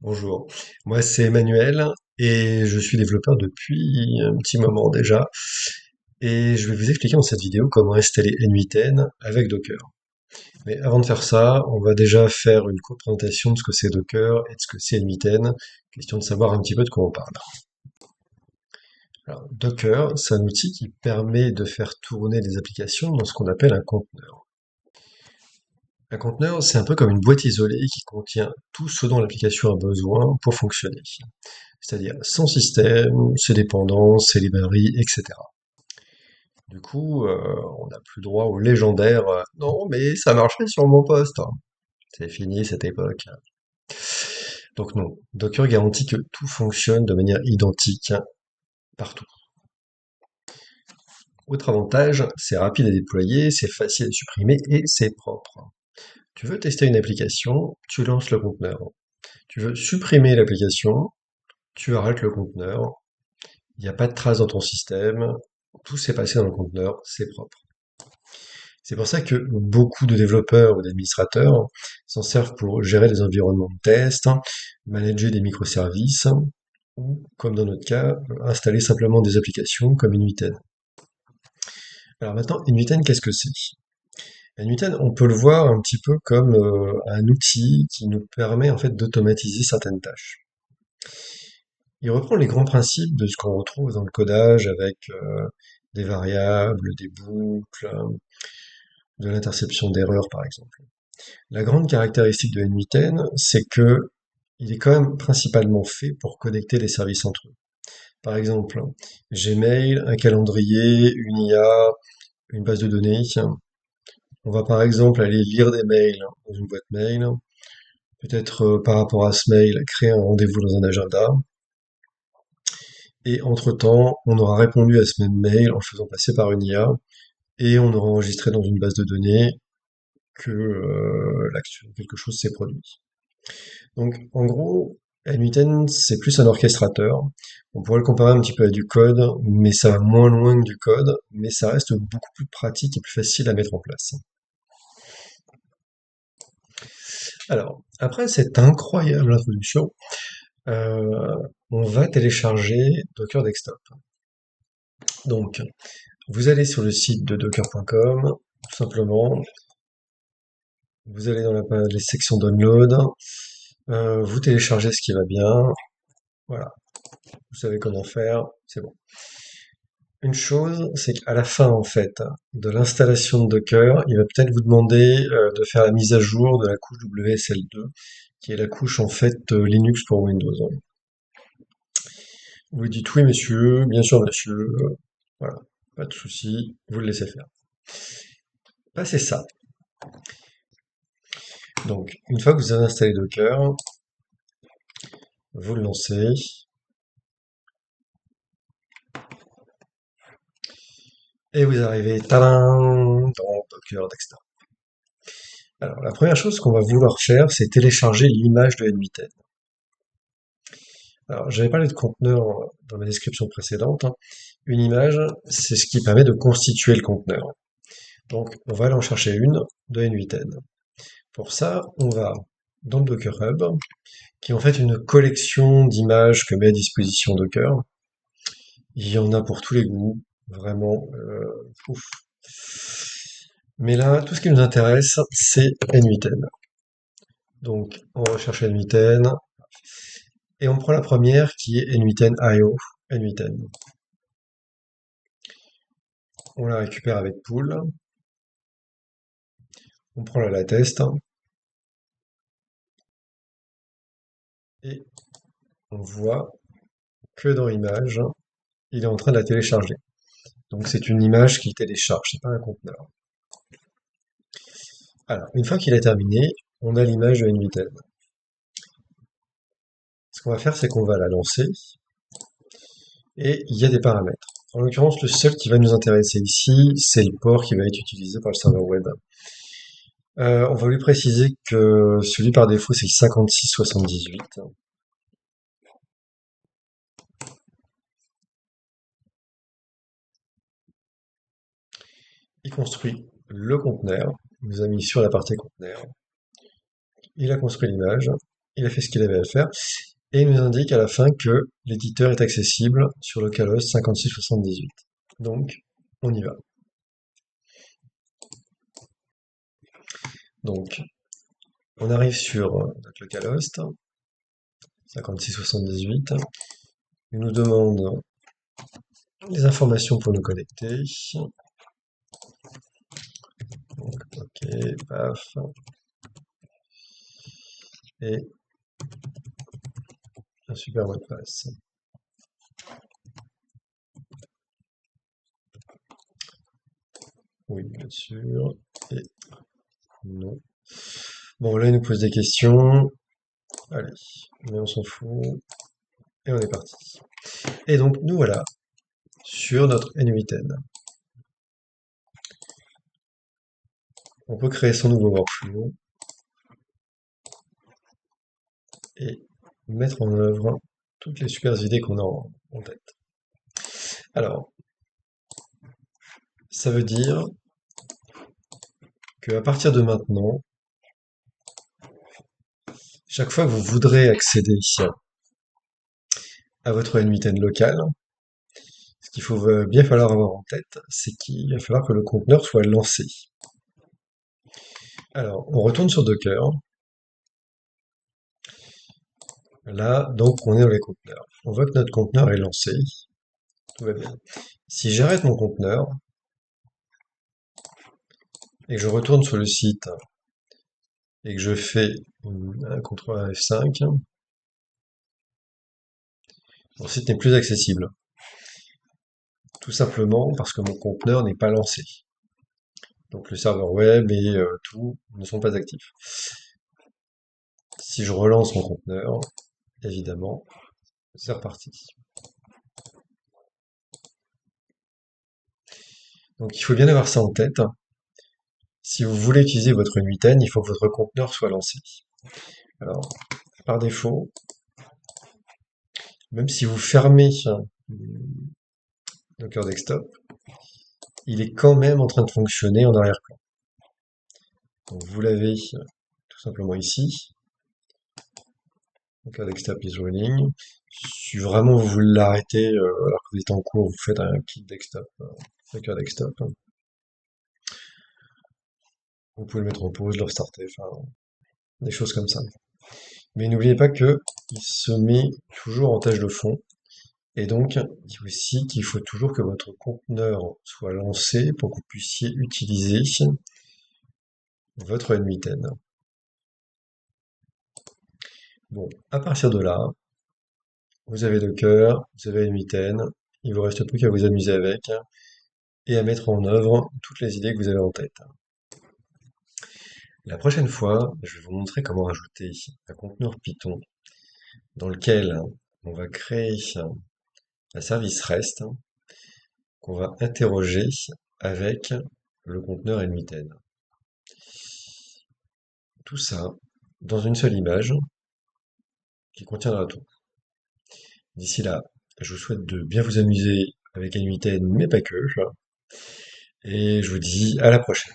Bonjour, moi c'est Emmanuel et je suis développeur depuis un petit moment déjà et je vais vous expliquer dans cette vidéo comment installer N8N avec Docker. Mais avant de faire ça, on va déjà faire une courte présentation de ce que c'est Docker et de ce que c'est N8N, question de savoir un petit peu de quoi on parle. Alors, Docker, c'est un outil qui permet de faire tourner des applications dans ce qu'on appelle un conteneur. Un conteneur, c'est un peu comme une boîte isolée qui contient tout ce dont l'application a besoin pour fonctionner. C'est-à-dire son système, ses dépendances, ses librairies, etc. Du coup, on n'a plus droit au légendaire non, mais ça marchait sur mon poste. C'est fini cette époque. Donc non, Docker garantit que tout fonctionne de manière identique partout. Autre avantage, c'est rapide à déployer, c'est facile à supprimer et c'est propre. Tu veux tester une application, tu lances le conteneur. Tu veux supprimer l'application, tu arrêtes le conteneur. Il n'y a pas de trace dans ton système, tout s'est passé dans le conteneur, c'est propre. C'est pour ça que beaucoup de développeurs ou d'administrateurs s'en servent pour gérer des environnements de test, manager des microservices, ou, comme dans notre cas, installer simplement des applications comme N8N. Alors maintenant, N8N, qu'est-ce que c'est? N8N, on peut le voir un petit peu comme un outil qui nous permet en fait d'automatiser certaines tâches. Il reprend les grands principes de ce qu'on retrouve dans le codage avec des variables, des boucles, de l'interception d'erreurs par exemple. La grande caractéristique de N8N, c'est que il est quand même principalement fait pour connecter les services entre eux. Par exemple, Gmail, un calendrier, une IA, une base de données. On va par exemple aller lire des mails dans une boîte mail, peut-être par rapport à ce mail, créer un rendez-vous dans un agenda, et entre-temps, on aura répondu à ce même mail en le faisant passer par une IA, et on aura enregistré dans une base de données que quelque chose s'est produit. Donc, en gros, N8N, c'est plus un orchestrateur. On pourrait le comparer un petit peu à du code, mais ça va moins loin que du code, mais ça reste beaucoup plus pratique et plus facile à mettre en place. Alors, après cette incroyable introduction, euh, on va télécharger Docker Desktop. Donc, vous allez sur le site de docker.com, tout simplement, vous allez dans les sections download, vous téléchargez ce qui va bien, voilà, vous savez comment faire, c'est bon. Une chose, c'est qu'à la fin, en fait, de l'installation de Docker, il va peut-être vous demander de faire la mise à jour de la couche WSL2, qui est la couche, en fait, Linux pour Windows. Vous lui dites oui, monsieur, bien sûr, monsieur, voilà, pas de souci, vous le laissez faire. Passez ça. Donc, une fois que vous avez installé Docker, vous le lancez, et vous arrivez, tadam, dans Docker Desktop. Alors, la première chose qu'on va vouloir faire, c'est télécharger l'image de N8N. Alors, j'avais parlé de conteneur dans ma description précédente, hein. Une image, c'est ce qui permet de constituer le conteneur. Donc, on va aller en chercher une de N8N. Pour ça, on va dans le Docker Hub, qui est en fait une collection d'images que met à disposition Docker. Il y en a pour tous les goûts, vraiment. Ouf. Mais là, tout ce qui nous intéresse, c'est N8N. Donc, on va chercher N8N, et on prend la première qui est N8N IO, N8N. On la récupère avec pool, on prend la latest, et on voit que dans Images, il est en train de la télécharger. Donc c'est une image qu'il télécharge, c'est pas un conteneur. Alors, une fois qu'il est terminé, on a l'image de N8N. Ce qu'on va faire, c'est qu'on va la lancer, et il y a des paramètres. En l'occurrence, le seul qui va nous intéresser ici, c'est le port qui va être utilisé par le serveur web. On va lui préciser que celui par défaut, c'est 5678. Il construit le conteneur, il nous a mis sur la partie conteneur, il a construit l'image, il a fait ce qu'il avait à faire, et il nous indique à la fin que l'éditeur est accessible sur localhost 5678. Donc, on y va. Donc, on arrive sur notre localhost 5678. Il nous demande les informations pour nous connecter. Donc, ok, paf. Et un super mot de passe. Oui, bien sûr. Et non. Bon, là, il nous pose des questions. Allez, mais on s'en fout. Et on est parti. Et donc, nous voilà sur notre N8N. On peut créer son nouveau workflow et mettre en œuvre toutes les super idées qu'on a en tête. Alors, ça veut dire qu'à partir de maintenant, chaque fois que vous voudrez accéder ici à votre N8N local, ce qu'il faut bien falloir avoir en tête, c'est qu'il va falloir que le conteneur soit lancé. Alors, on retourne sur Docker. Là, donc, on est dans les conteneurs. On voit que notre conteneur est lancé. Tout va bien. Si j'arrête mon conteneur et que je retourne sur le site et que je fais un CTRL F5, mon site n'est plus accessible. Tout simplement parce que mon conteneur n'est pas lancé. Donc le serveur web et tout ne sont pas actifs. Si je relance mon conteneur, évidemment, c'est reparti. Donc il faut bien avoir ça en tête. Si vous voulez utiliser votre N8N, il faut que votre conteneur soit lancé. Alors, par défaut, même si vous fermez Docker Desktop, il est quand même en train de fonctionner en arrière-plan. Donc vous l'avez tout simplement ici. Docker Desktop is running. Si vraiment vous voulez l'arrêter alors que vous êtes en cours, vous faites un kit desktop, Docker Desktop. Vous pouvez le mettre en pause, le restarter, enfin, des choses comme ça. Mais n'oubliez pas que il se met toujours en tâche de fond. Et donc, il dit aussi qu'il faut toujours que votre conteneur soit lancé pour que vous puissiez utiliser votre N8N. Bon, à partir de là, vous avez Docker, vous avez N8N, il vous reste plus qu'à vous amuser avec et à mettre en œuvre toutes les idées que vous avez en tête. La prochaine fois, je vais vous montrer comment rajouter un conteneur Python dans lequel on va créer un service REST qu'on va interroger avec le conteneur N8N. Tout ça dans une seule image qui contiendra tout. D'ici là, je vous souhaite de bien vous amuser avec N8N, mais pas que. Et je vous dis à la prochaine.